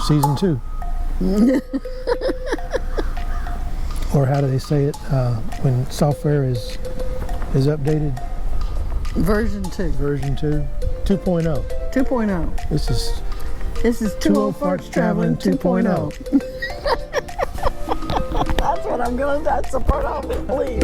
season 2. Or how do they say it when software is updated? Version 2. Version 2. 2.0. 2.0. This is Two Old Farts Traveling 2.0. That's the part I'll believe.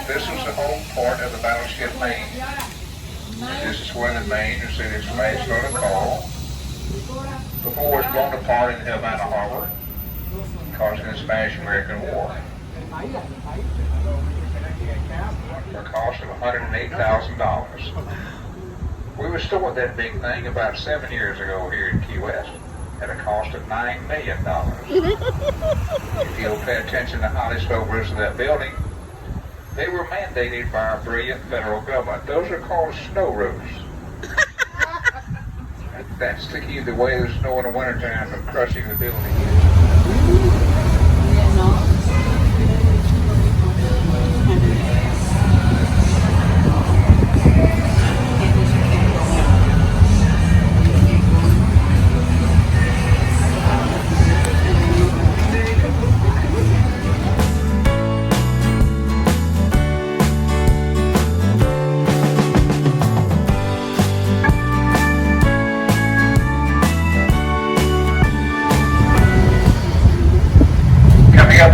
This was the home port of the battleship Maine. This is where the Maine received its smashed on a coal before it was blown apart in Havana Harbor, causing the Spanish-American War. For a cost of $108,000. We restored that big thing about 7 years ago here in Key West at a cost of $9 million. If you'll pay attention to how they stole roofs of that building, they were mandated by our brilliant federal government. Those are called snow roofs. That's to keep the weight of the snow in the wintertime from crushing the building.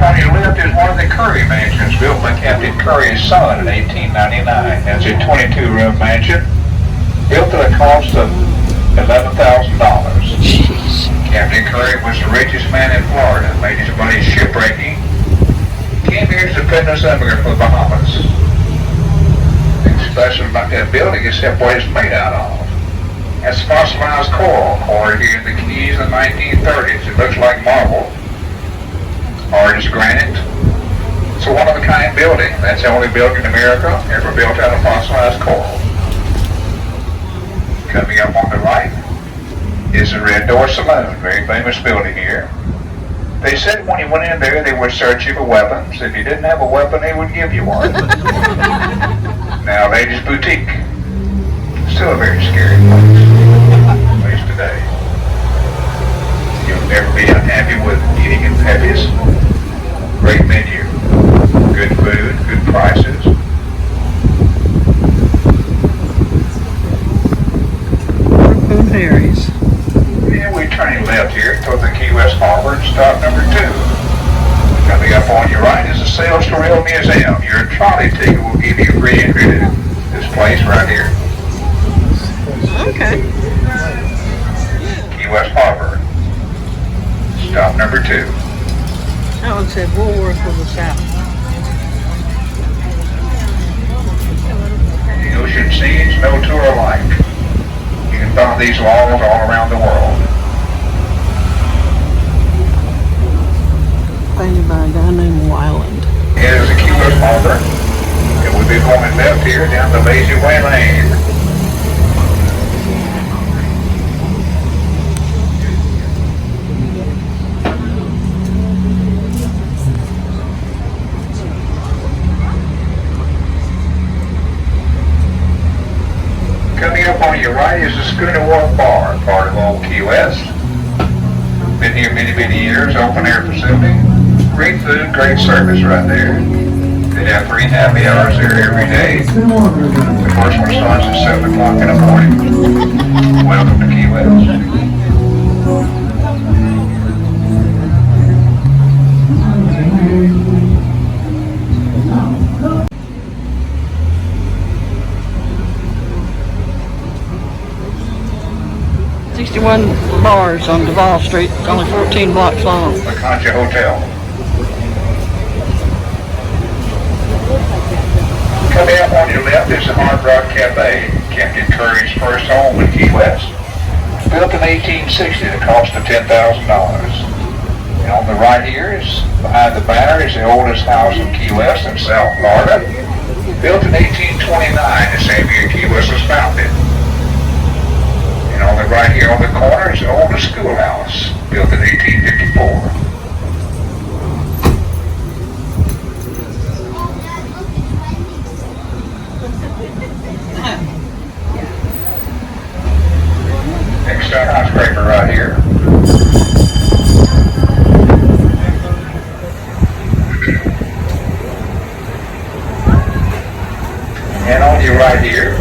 On your left is one of the Curry mansions built by Captain Curry's son in 1899. That's a 22-room mansion built at a cost of $11,000. Captain Curry was the richest man in Florida, made his money shipbreaking, came here as a penniless immigrant from the Bahamas. What's special about that building is what it's made out of. That's fossilized coral quarried here in the Keys in the 1930s. It looks like marble. Hard as granite. It's a one-of-a-kind building. That's the only building in America ever built out of fossilized coral. Coming up on the right is the Red Door Saloon, very famous building here. They said when you went in there, they would search you for weapons. If you didn't have a weapon, they would give you one. Now, Ladies Boutique, still a very scary place today. You'll never be unhappy with eating in Pepe's. Great menu, good food, good prices. Boom Harry's. Yeah, we're turning left here toward the Key West Harbor and stop number 2. Coming up on your right is the Sales to Rail Museum. Your trolley ticket will give you free entry to this place right here. Okay. Key West Harbor. Stop number 2. That one said Woolworth was the south. The ocean scenes no two are alike. You can buy found these laws all around the world. Painted by a guy named Wyland. It is a Key West harbor, and we'll be going left here down the Lazy Way Lane. Coming up on your right is the Schooner Wharf Bar, part of Old Key West. Been here many, many years, open air facility. Great food, great service right there. They have 3 happy hours there every day. The first one starts at 7 o'clock in the morning. Welcome to Key West. 61 bars on Duval Street. It's only 14 blocks long. The Concha Hotel. Coming up on your left is the Hard Rock Cafe, Captain Curry's first home in Key West. Built in 1860 at a cost of $10,000. And on the right here is, behind the banner, is the oldest house in Key West in South Florida. Built in 1829, the same year Key West was founded. And on the right here on the corner is the oldest schoolhouse, built in 1854. Next skyscraper right here. And on your right here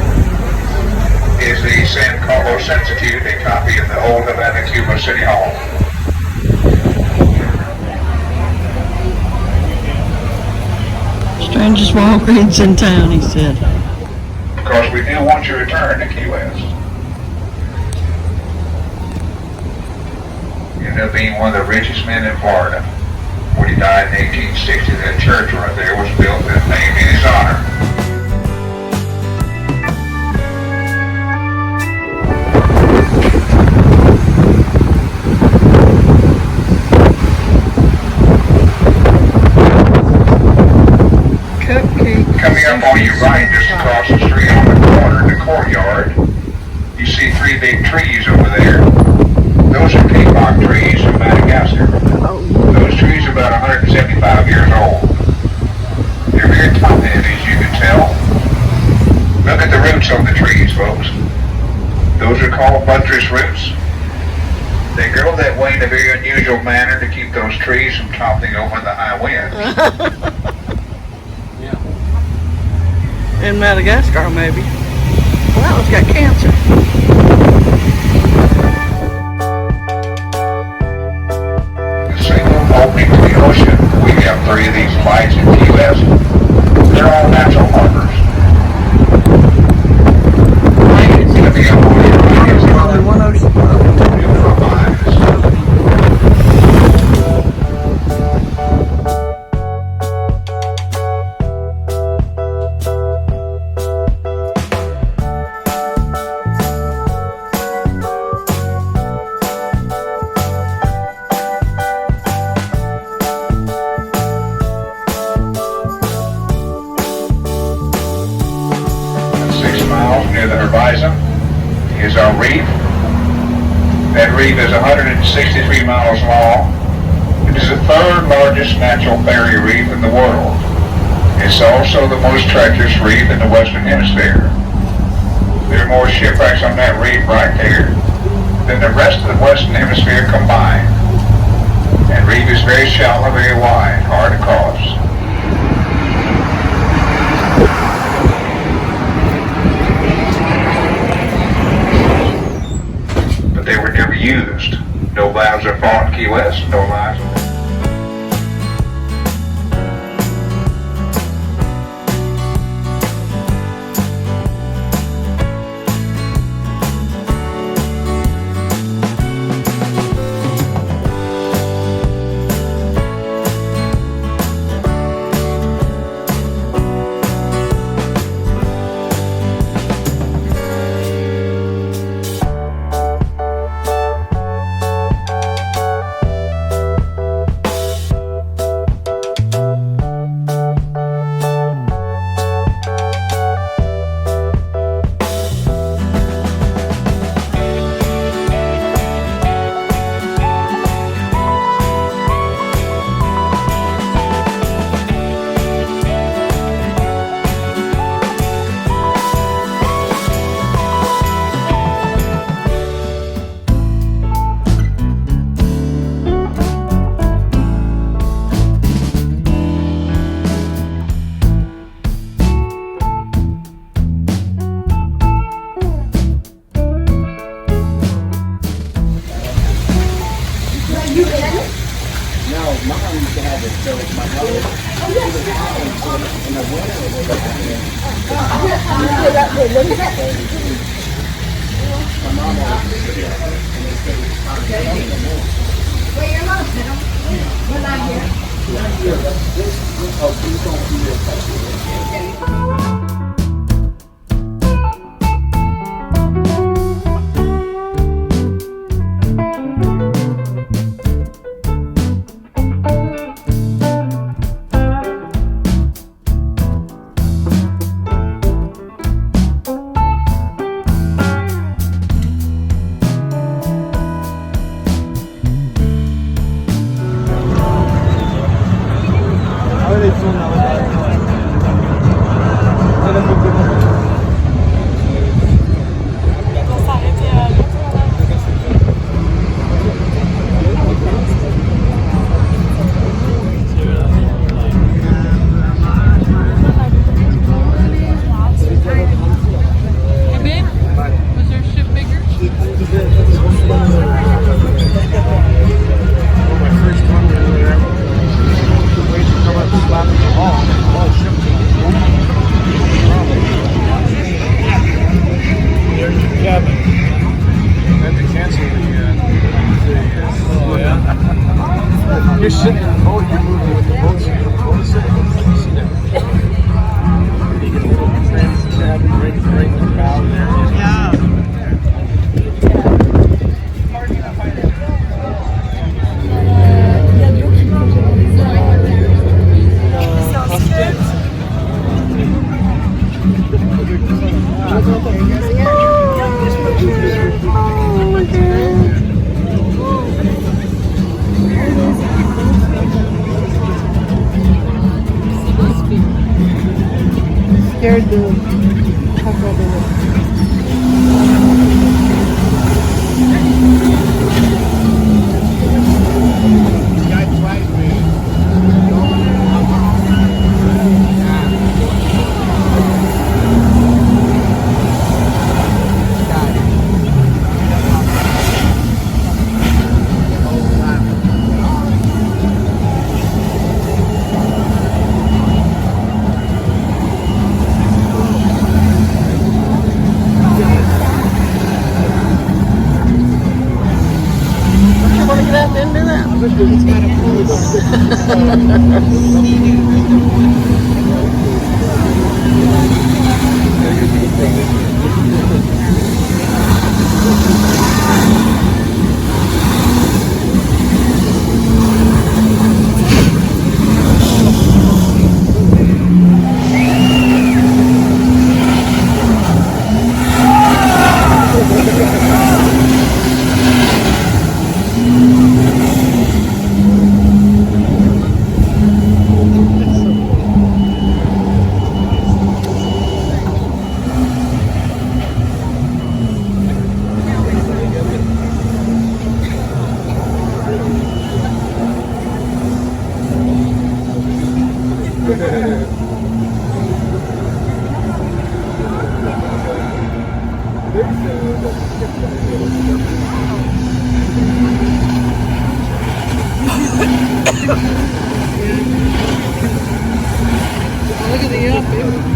is the San Carlos Institute, a copy of the old Havana, Cuba City Hall. Strangest Walgreens in town, he said. Because we do want you to return to Key West. You ended up being one of the richest men in Florida. When he died in 1860, that church right there was built and named in his honor. Coming up on your right, just across the street on the corner in the courtyard, you see 3 big trees over there. Those are peacock trees from Madagascar. Those trees are about 175 years old. They're very top-heavy, as you can tell. Look at the roots on the trees, folks. Those are called buttress roots. They grow that way in a very unusual manner to keep those trees from toppling over in the high winds. In Madagascar, maybe. Well, that one's got cancer. The single opening to the ocean, we have 3 of these lights in Key West. They're all natural harbors. Coming up on your right is Only one ocean. beautiful vines. Near the horizon is our reef. That reef is 163 miles long. It is the 3rd largest natural barrier reef in the world. It's also the most treacherous reef in the Western Hemisphere. There are more shipwrecks on that reef right there than the rest of the Western Hemisphere combined. That reef is very shallow, very wide, hard to cross. They were never used. No lives are fought in Key West, no lives. You're sitting in the boat, you're moving with the boat, so you're sitting in the seat. You get a little cabin right in the bow there. Yeah. Scared to talk over it. It's got a Look at the up.